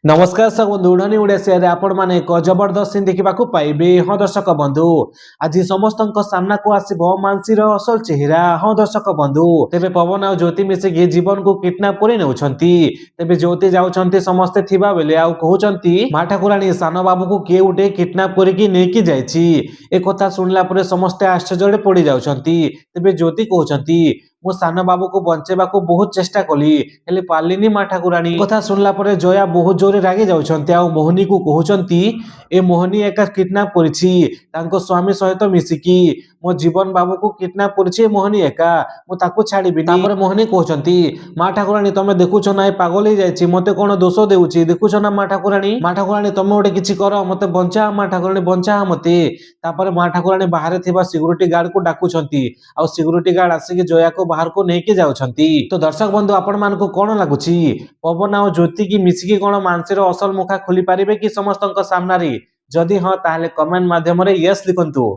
नमस्कार दर्शक बंधु उड़ानी उड़िया आपण मैंने एक जबरदस्त सीन देखा पाइबे। हाँ दर्शक बंधु आज समस्त सामना को आसो मानसीर असल चेहरा। हाँ दर्शक बंधु तेरे पवन आ ज्योति मिसिकी जीवन को किडनाप कर तेबे ज्योति जाऊँच समस्ते थिबा बेले आउ कहउचंती माँ ठाकुराणी सान बाबू को किए उठे किडनाप करके नेकी जाइछि। ए कथा सुनला परे समस्ते आश्चर्य पड़ जाउछंती। तेबे ज्योति कहउचंती मो सान बाबू को बंचेबा को बहुत चेष्टा कली हेले पालिनी माँ ठाकुराणी। कथा सुनला परे जया बहुत जोरे रागी जाउछंती आ मोहनी को कहउचंती ए मोहनी एका किडनैप करिछि तांको स्वामी सहित मिसिकी मो जीवन बाबू को किडनैप करिछि मोहनी एका मो ताको छाड़ीबिनी। तापर मोहनी कहउचंती माँ ठाकुराणी तमे देखुछ ना ए पागल हो जाइछि मते कोन दोष देउछि देखुछ ना माँ ठाकुराणी तमे ओटे किछि कर मते बंचा माँ ठाकुराणी बंचा मते। तापर माँ ठाकुराणी बाहर थिबा सिक्यूरिटी गार्ड को डाकुछंती आ सिक्यूरिटी गार्ड आसिक जया को बाहर को नेकी जाउछंती। तो दर्शक बंधु आपण मानको कोन लागुछि पवन आ ज्योति की मिसिकी कोन मानसीर असल मुखा खोली पारिबे कि समस्तक सामना रे? जदि हाँ ताहले कमेंट माध्यम रे यस लिखंतु।